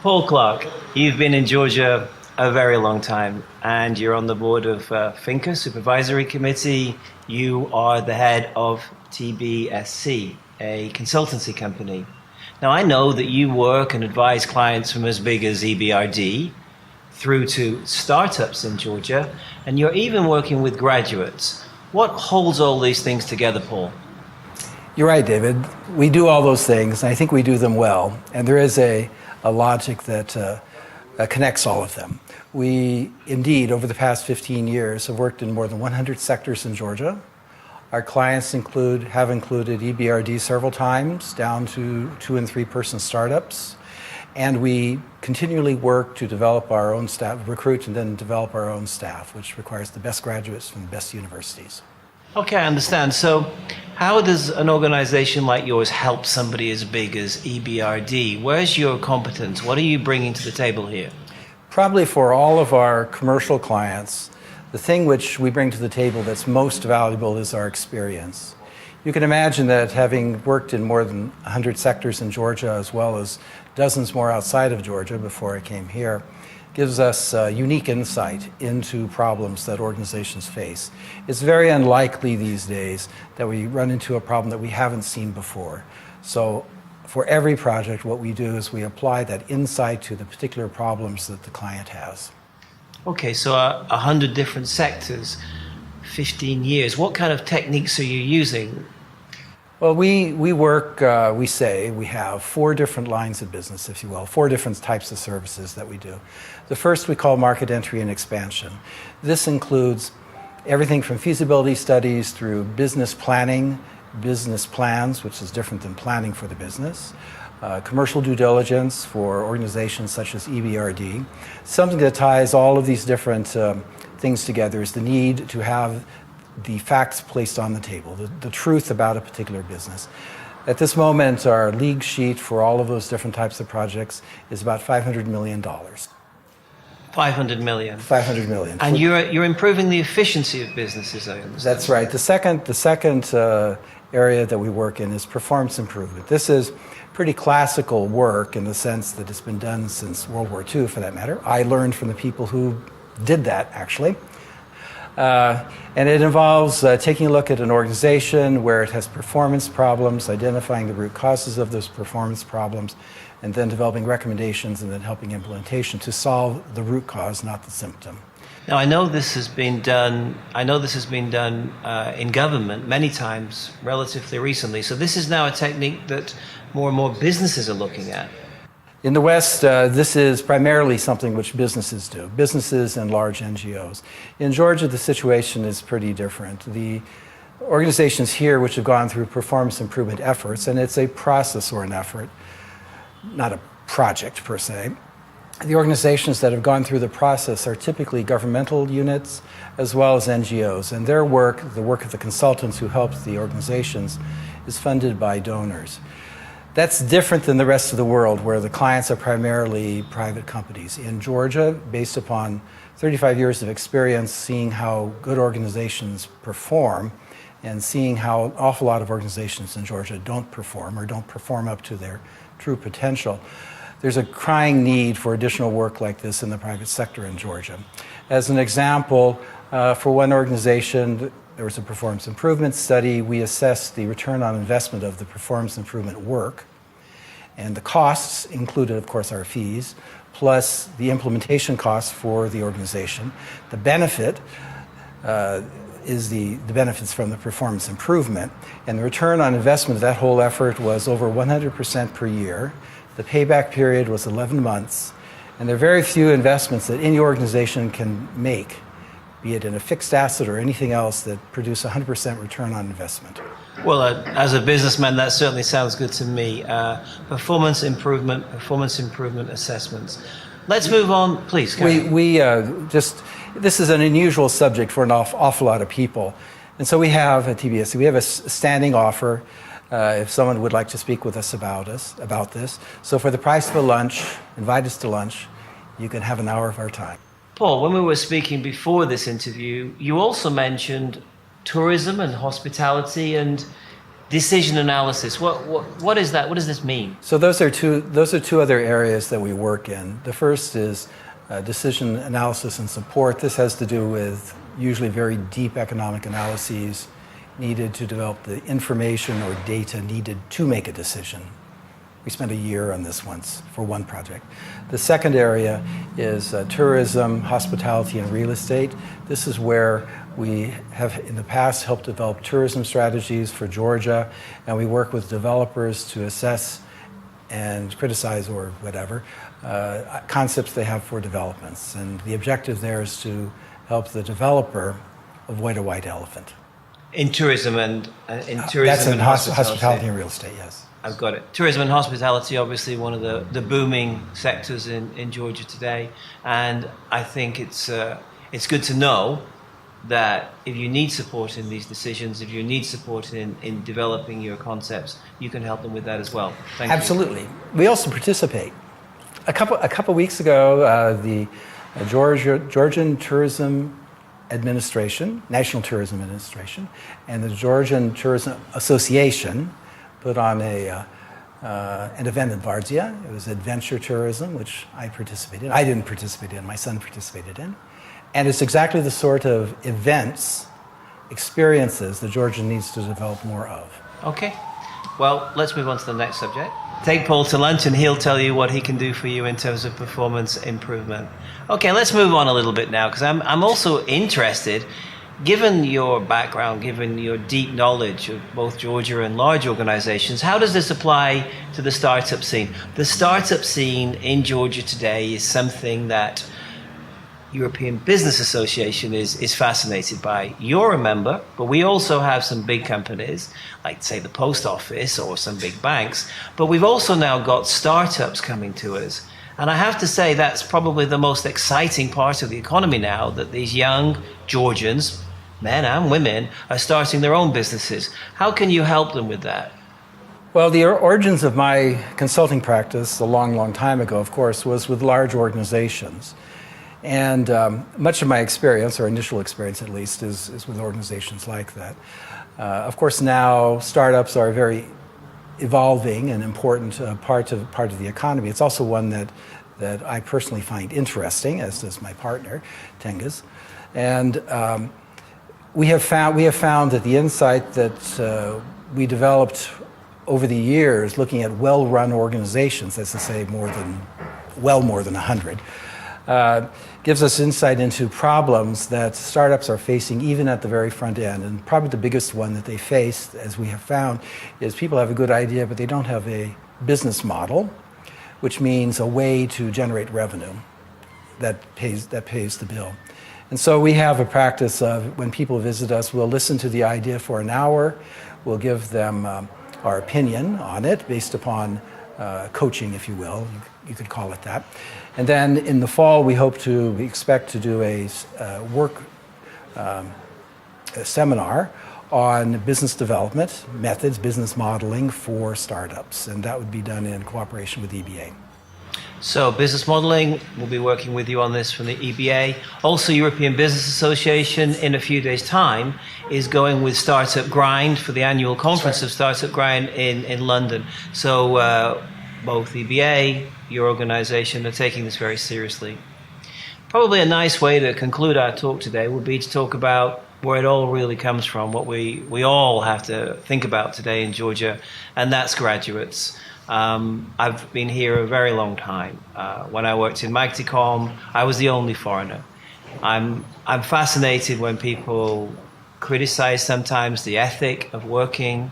Paul Clark, you've been in Georgia a very long time, and you're on the board of FINCA Supervisory Committee. You are the head of TBSC, a consultancy company. Now, I know that you work and advise clients from as big as EBRD through to startups in Georgia, and you're even working with graduates. What holds all these things together, Paul? You're right, David. We do all those things, and I think we do them well. And there is a logic that connects all of them. We, indeed, over the past 15 years, have worked in more than 100 sectors in Georgia. Our clients have included EBRD several times, down to 2- and 3-person startups. And we continually work to develop our own staff, recruit and then develop our own staff, which requires the best graduates from the best universities. Okay, I understand. So how does an organization like yours help somebody as big as EBRD? Where's your competence? What are you bringing to the table here? Probably for all of our commercial clients, the thing which we bring to the table that's most valuable is our experience. You can imagine that having worked in more than 100 sectors in Georgia, as well as dozens more outside of Georgia before I came here, gives us unique insight into problems that organizations face. It's very unlikely these days that we run into a problem that we haven't seen before. So for every project, what we do is we apply that insight to the particular problems that the client has. Okay, so 100 different sectors, 15 years. What kind of techniques are you using? Well, we work, we say we have 4 different lines of business, if you will, 4 different types of services that we do. The first we call market entry and expansion. This includes everything from feasibility studies through business planning, business plans, which is different than planning for the business, commercial due diligence for organizations such as EBRD. Something that ties all of these different things together is the need to have the facts placed on the table, the truth about a particular business. At this moment, our league sheet for all of those different types of projects is about $500 million. 500 million. 500 million. And you're improving the efficiency of businesses, I understand. That's right. The second area that we work in is performance improvement. This is pretty classical work in the sense that it's been done since World War II, for that matter. I learned from the people who did that, actually. And it involves taking a look at an organization where it has performance problems, identifying the root causes of those performance problems, and then developing recommendations and then helping implementation to solve the root cause, not the symptom. Now, I know this has been done in government many times relatively recently. So this is now a technique that more and more businesses are looking at. In the West, this is primarily something which businesses do, businesses and large NGOs. In Georgia, the situation is pretty different. The organizations here which have gone through performance improvement efforts, and it's a process or an effort, not a project per se, the organizations that have gone through the process are typically governmental units as well as NGOs, and their work, the work of the consultants who help the organizations, is funded by donors. That's different than the rest of the world, where the clients are primarily private companies. In Georgia, based upon 35 years of experience seeing how good organizations perform and seeing how an awful lot of organizations in Georgia don't perform up to their true potential, there's a crying need for additional work like this in the private sector in Georgia. As an example, for one organization, there was a performance improvement study. We assessed the return on investment of the performance improvement work. And the costs included, of course, our fees, plus the implementation costs for the organization. The benefit is the benefits from the performance improvement. And the return on investment of that whole effort was over 100% per year. The payback period was 11 months. And there are very few investments that any organization can make, be it in a fixed asset or anything else, that produce 100% return on investment. Well, as a businessman, that certainly sounds good to me. Performance improvement assessments. Let's move on, please. This is an unusual subject for an awful lot of people. And so we have at TBSC, we have a standing offer if someone would like to speak with us about this. So for the price of a lunch, invite us to lunch, you can have an hour of our time. Paul, when we were speaking before this interview, you also mentioned tourism and hospitality, and decision analysis. What is that? What does this mean? So those are two other areas that we work in. The first is decision analysis and support. This has to do with usually very deep economic analyses needed to develop the information or data needed to make a decision. We spent a year on this once for one project. The second area is tourism, hospitality, and real estate. This is where we have in the past helped develop tourism strategies for Georgia, and we work with developers to assess and criticize or whatever concepts they have for developments. And the objective there is to help the developer avoid a white elephant. In tourism and That's in hospitality and real estate, yes. I've got it. Tourism and hospitality, obviously one of the booming sectors in Georgia today, and I think it's good to know that if you need support in these decisions, if you need support in developing your concepts, you can help them with that as well. Thank you. Absolutely. We also participate. A couple weeks ago, the Georgian Tourism Administration, National Tourism Administration, and the Georgian Tourism Association put on an event in Vardzia. It was adventure tourism, which I participated in. I didn't participate in, my son participated in. And it's exactly the sort of events, experiences that Georgia needs to develop more of. Okay. Well, let's move on to the next subject. Take Paul to lunch and he'll tell you what he can do for you in terms of performance improvement. Okay, let's move on a little bit now, because I'm also interested, given your background, given your deep knowledge of both Georgia and large organizations, how does this apply to the startup scene? The startup scene in Georgia today is something that European Business Association is fascinated by. You're a member, but we also have some big companies, like say the post office or some big banks, but we've also now got startups coming to us. And I have to say that's probably the most exciting part of the economy now, that these young Georgians, men and women, are starting their own businesses. How can you help them with that? Well, the origins of my consulting practice a long, long time ago, of course, was with large organizations. And much of my experience, or initial experience at least, is with organizations like that. Of course, now startups are a very evolving and important part of the economy. It's also one that I personally find interesting, as does my partner, Tengiz. And we have found that the insight that we developed over the years, looking at well-run organizations, that's to say more than 100, gives us insight into problems that startups are facing even at the very front end. And probably the biggest one that they face, as we have found, is people have a good idea, but they don't have a business model, which means a way to generate revenue that pays the bill. And so we have a practice of, when people visit us, we'll listen to the idea for an hour, we'll give them our opinion on it based upon coaching, if you will, you could call it that. And then in the fall, we expect to do a seminar on business development methods, business modeling for startups, and that would be done in cooperation with EBA. So business modeling, we'll be working with you on this from the EBA. Also, European Business Association, in a few days' time, is going with Startup Grind for the annual conference of Startup Grind in London. So both EBA, your organization, are taking this very seriously. Probably a nice way to conclude our talk today would be to talk about where it all really comes from, what we all have to think about today in Georgia, and that's graduates. I've been here a very long time. When I worked in Magticom, I was the only foreigner. I'm fascinated when people criticize sometimes the ethic of working.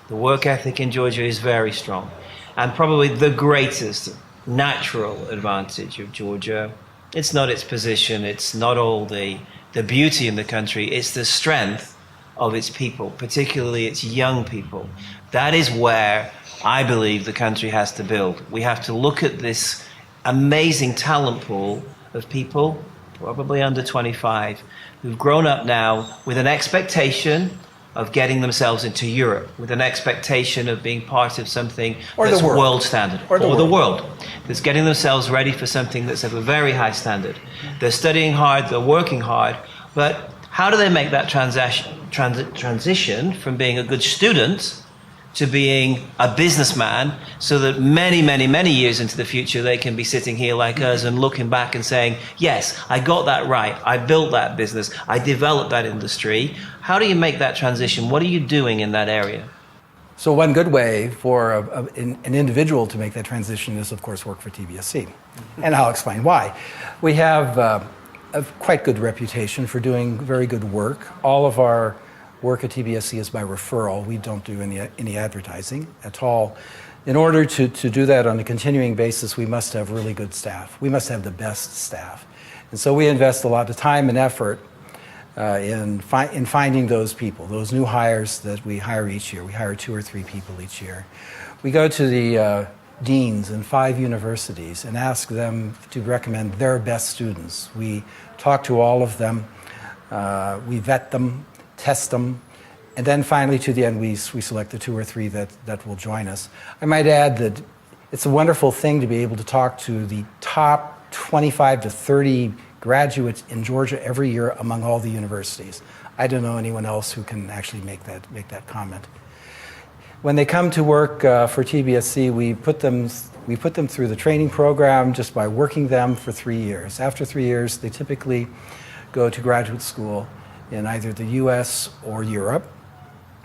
The work ethic in Georgia is very strong. And probably the greatest natural advantage of Georgia, it's not its position, it's not all the beauty in the country, it's the strength of its people, particularly its young people. That is where I believe the country has to build. We have to look at this amazing talent pool of people, probably under 25, who've grown up now with an expectation of getting themselves into Europe, with an expectation of being part of something that's world standard, or the world, that's getting themselves ready for something that's of a very high standard. They're studying hard, they're working hard, but how do they make that transition from being a good student to being a businessman, so that many, many, many years into the future, they can be sitting here like us and looking back and saying, yes, I got that right. I built that business. I developed that industry. How do you make that transition? What are you doing in that area? So one good way for an individual to make that transition is, of course, work for TBSC. And I'll explain why. We have a quite good reputation for doing very good work. All of our work at TBSC is by referral. We don't do any advertising at all. In order to do that on a continuing basis, we must have really good staff. We must have the best staff. And so we invest a lot of time and effort in finding those people, those new hires that we hire each year. We hire 2 or 3 people each year. We go to the deans in 5 universities and ask them to recommend their best students. We talk to all of them. We vet them, test them, and then finally, to the end, we select the 2 or 3 that will join us. I might add that it's a wonderful thing to be able to talk to the top 25 to 30 graduates in Georgia every year among all the universities. I don't know anyone else who can actually make that comment. When they come to work for TBSC, we put them through the training program just by working them for 3 years. After 3 years, they typically go to graduate school in either the US or Europe.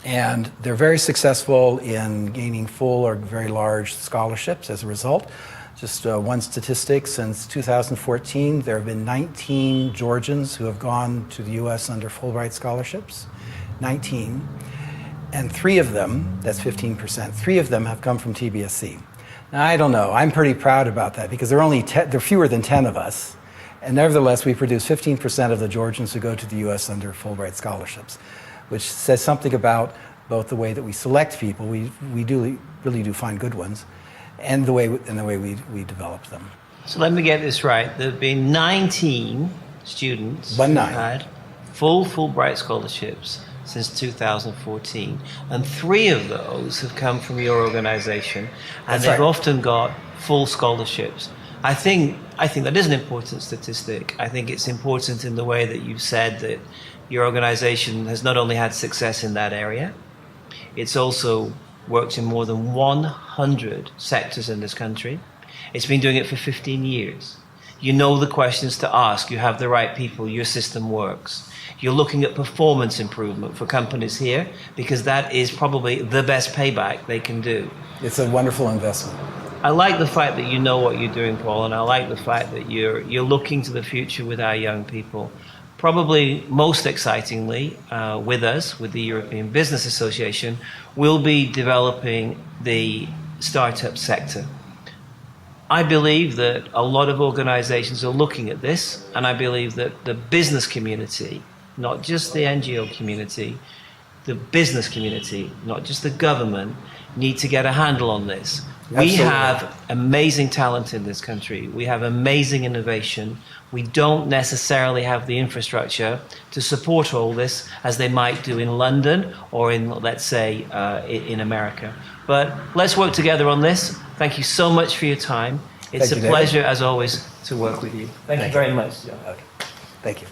And they're very successful in gaining full or very large scholarships as a result. Just one statistic, since 2014, there have been 19 Georgians who have gone to the US under Fulbright scholarships. 19. And 3 of them, that's 15%, 3 of them have come from TBSC. Now, I don't know, I'm pretty proud about that because there are fewer than 10 of us. And nevertheless, we produce 15% of the Georgians who go to the U.S. under Fulbright scholarships, which says something about both the way that we select people, we really do find good ones, and the way we develop them. So let me get this right. There have been 19 students who had full Fulbright scholarships since 2014, and 3 of those have come from your organization, and they've often got full scholarships. I think that is an important statistic. I think it's important in the way that you've said that your organization has not only had success in that area, it's also worked in more than 100 sectors in this country. It's been doing it for 15 years. You know the questions to ask. You have the right people. Your system works. You're looking at performance improvement for companies here because that is probably the best payback they can do. It's a wonderful investment. I like the fact that you know what you're doing, Paul, and I like the fact that you're looking to the future with our young people. Probably most excitingly, with us, with the European Business Association, we'll be developing the startup sector. I believe that a lot of organizations are looking at this, and I believe that the business community, not just the NGO community, the business community, not just the government, need to get a handle on this. Absolutely. We have amazing talent in this country. We have amazing innovation. We don't necessarily have the infrastructure to support all this as they might do in London or in, let's say, in America. But let's work together on this. Thank you so much for your time. It's a pleasure, as always, to work with you. Thank you very much. Okay. Thank you.